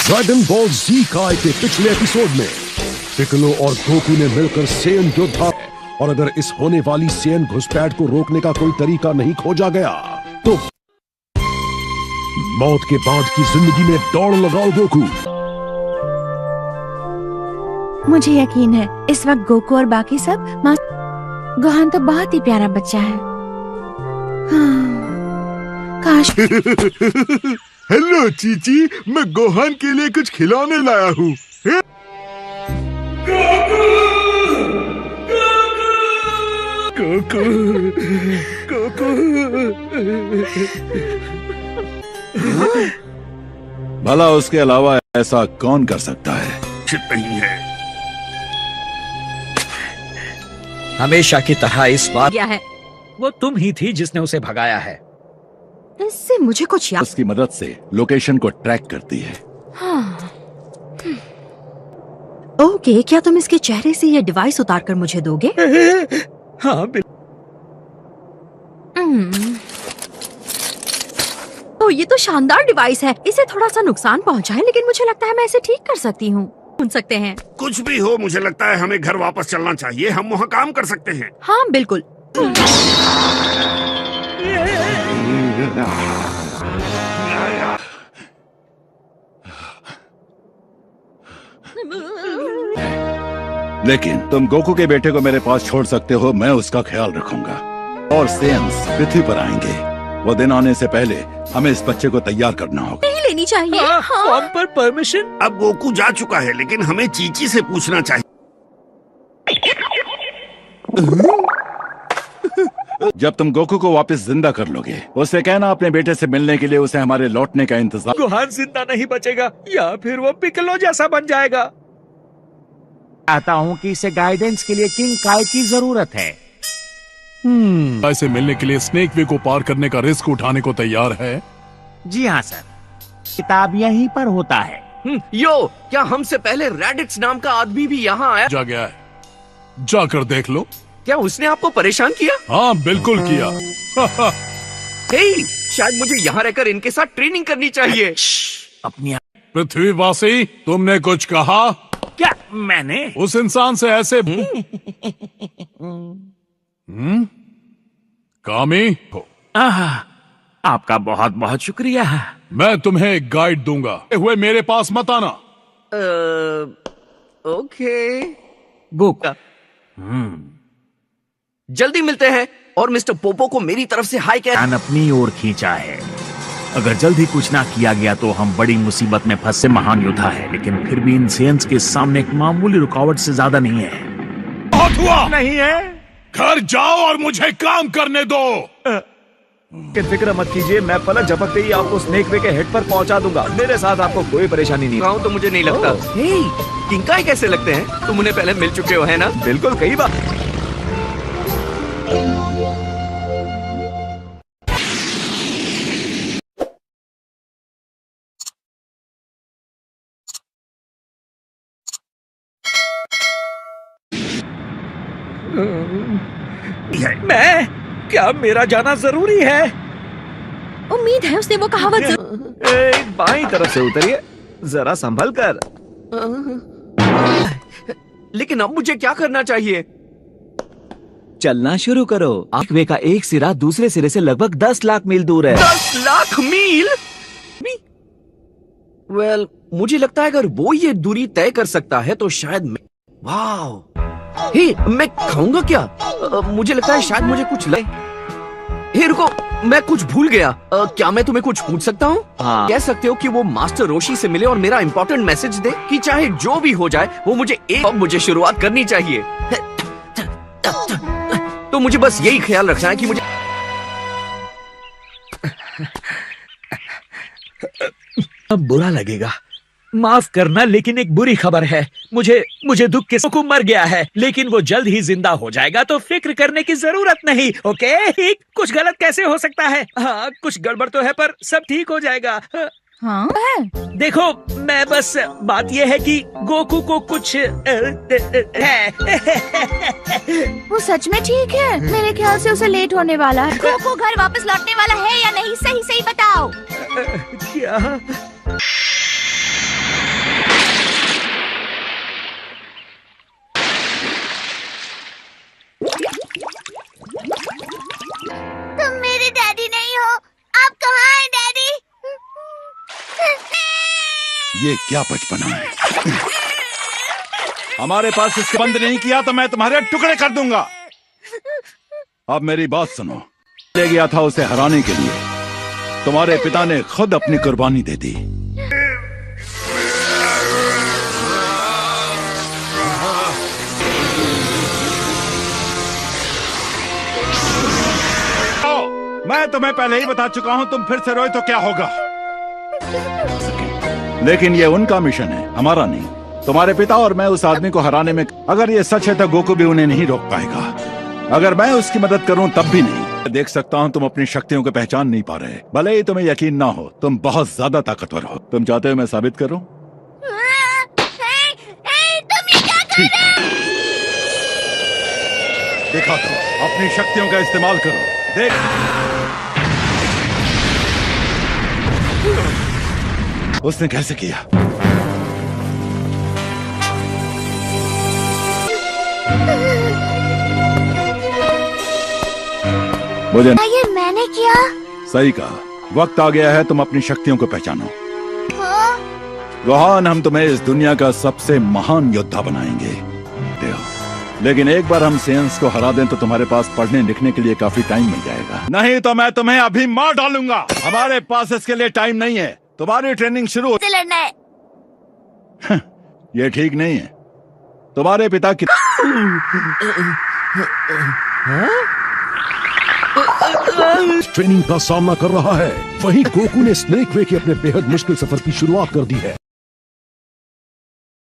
Dragon ball जी काय के पिछले एपिसोड में पिक्कोलो और गोकू ने मिलकर सेन योद्धा, और अगर इस होने वाली सेन घुसपैठ को रोकने का कोई तरीका नहीं खोजा गया तो मौत के बाद की जिंदगी में दौड़ लगाओ गोकू। मुझे यकीन है इस वक्त गोकू और बाकी सब गोहान तो बहुत ही प्यारा बच्चा है। हाँ, काश। हेलो चीची, मैं गोहान के लिए कुछ खिलौने लाया हूँ। Goku, Goku. भला उसके अलावा ऐसा कौन कर सकता है? नहीं है। हमेशा की तरह इस बार क्या है? वो तुम ही थी जिसने उसे भगाया है। इससे मुझे कुछ याद। उसकी मदद से लोकेशन को ट्रैक करती है। हाँ। ओके, क्या तुम इसके चेहरे से ये डिवाइस उतार कर मुझे दोगे? हाँ तो ये तो शानदार डिवाइस है। इसे थोड़ा सा नुकसान पहुंचा है, लेकिन मुझे लगता है मैं इसे ठीक कर सकती हूँ। सुन सकते हैं। कुछ भी हो, मुझे लगता है हमें घर वापस चलना चाहिए। हम वहाँ काम कर सकते हैं। हाँ बिल्कुल। लेकिन तुम गोकू के बेटे को मेरे पास छोड़ सकते हो, मैं उसका ख्याल रखूंगा। और सेंस पृथ्वी पर आएंगे। वो दिन आने से पहले हमें इस बच्चे को तैयार करना होगा। नहीं लेनी चाहिए। हाँ। फॉर्म पर परमिशन। अब गोकू जा चुका है, लेकिन हमें चीची से पूछना चाहिए। जब तुम गोकू को वापस जिंदा कर लोगे, उससे कहना अपने बेटे से मिलने के लिए उसे हमारे लौटने का इंतजार। गोहान जिंदा नहीं बचेगा, या फिर वो पिक्कोलो जैसा बन जाएगा। चाहता हूँ कि इसे गाइडेंस के लिए किंग काय की जरूरत है। से मिलने के लिए स्नेक वे को पार करने का रिस्क उठाने को तैयार है? जी हाँ सर, किताब यहीं पर होता है। यो, क्या हमसे पहले रेडिक्स नाम का आदमी भी यहाँ आया? जा गया है, जाकर देख लो। क्या उसने आपको परेशान किया? हाँ बिल्कुल किया। हे, शायद मुझे यहाँ रहकर इनके साथ ट्रेनिंग करनी चाहिए। अपनी पृथ्वीवासी, तुमने कुछ कहा? क्या मैंने? उस इंसान से ऐसे कामी हो। आपका बहुत बहुत शुक्रिया। मैं तुम्हें एक गाइड दूंगा, हुए मेरे पास मत आना। ओके। गोका। जल्दी मिलते हैं, और मिस्टर पोपो को मेरी तरफ से हाय कह। ध्यान अपनी ओर खींचा है। अगर जल्द ही कुछ ना किया गया तो हम बड़ी मुसीबत में फंसे। महान योद्धा है, लेकिन फिर भी इन सेंस के सामने एक मामूली रुकावट से ज्यादा नहीं है। बहुत हुआ। नहीं है। घर जाओ और मुझे काम करने दो। फिक्र मत कीजिए, मैं पलक झपकते ही आपको स्नेक वे के हेड पर पहुंचा दूंगा। मेरे साथ आपको कोई परेशानी नहीं। तो मुझे नहीं लगता। हे, किंकाई कैसे लगते हैं? तुम उन्हें पहले मिल चुके हो, है ना? बिल्कुल, कई बार। मैं क्या, मेरा जाना जरूरी है? उम्मीद है उसने वो कहावत बाईं तरफ से उतरिए, जरा संभल कर। लेकिन अब मुझे क्या करना चाहिए? चलना शुरू करो। आखवे का एक सिरा दूसरे सिरे से लगभग 10 लाख मील दूर है। 10 लाख मील? वेल, मुझे लगता है अगर वो ये दूरी तय कर सकता है तो शायद मैं। वाह, हे, मैं खाऊंगा क्या? मुझे लगता है शायद मुझे कुछ हे, रुको, मैं कुछ भूल गया। क्या मैं तुम्हें कुछ पूछ सकता हूँ? हाँ। कह सकते हो कि वो मास्टर रोशी से मिले और मेरा इंपॉर्टेंट मैसेज दे कि चाहे जो भी हो जाए वो मुझे शुरुआत करनी चाहिए। तो मुझे बस यही ख्याल रखना है कि मुझे अब बुरा लगेगा, माफ करना, लेकिन एक बुरी खबर है। मुझे दुख के को मर गया है, लेकिन वो जल्द ही जिंदा हो जाएगा, तो फिक्र करने की जरूरत नहीं। ओके, कुछ गलत कैसे हो सकता है? हाँ, कुछ गड़बड़ तो है, पर सब ठीक हो जाएगा। हाँ देखो, मैं बस बात यह है कि गोकू को कुछ है। वो सच में ठीक है? मेरे ख्याल से उसे लेट होने वाला है। गोकू घर वापस लौटने वाला है या नहीं? सही सही बताओ। क्या? ये क्या बचपना है। हमारे पास इसके बंद नहीं किया तो मैं तुम्हारे टुकड़े कर दूंगा। अब मेरी बात सुनो। ले गया था उसे हराने के लिए, तुम्हारे पिता ने खुद अपनी कुर्बानी दे दी। मैं तुम्हें पहले ही बता चुका हूं, तुम फिर से रोए तो क्या होगा। लेकिन ये उनका मिशन है, हमारा नहीं। तुम्हारे पिता और मैं उस आदमी को हराने में, अगर ये सच है तो गोकू भी उन्हें नहीं रोक पाएगा। अगर मैं उसकी मदद करूं तब भी नहीं। देख सकता हूं तुम अपनी शक्तियों को पहचान नहीं पा रहे। भले ही तुम्हें यकीन ना हो, तुम बहुत ज्यादा ताकतवर हो। तुम चाहते हो मैं साबित करूं? ठीक है, दिखा दो, अपनी शक्तियों का इस्तेमाल करो। देख, उसने कैसे किया? मुझे ये मैंने किया? सही कहा। वक्त आ गया है तुम अपनी शक्तियों को पहचानो। हाँ? गोहान, हम तुम्हें इस दुनिया का सबसे महान योद्धा बनाएंगे। लेकिन एक बार हम सेंस को हरा दें तो तुम्हारे पास पढ़ने लिखने के लिए काफी टाइम मिल जाएगा। नहीं तो मैं तुम्हें अभी मार डालूंगा। हमारे पास इसके लिए टाइम नहीं है। तुम्हारी ट्रेनिंग शुरू से लड़ना है। ये ठीक नहीं है। तुम्हारे पिता की ट्रेनिंग का सामना कर रहा है। वहीं गोकू ने स्नेक वे के अपने बेहद मुश्किल सफर की शुरुआत कर दी है।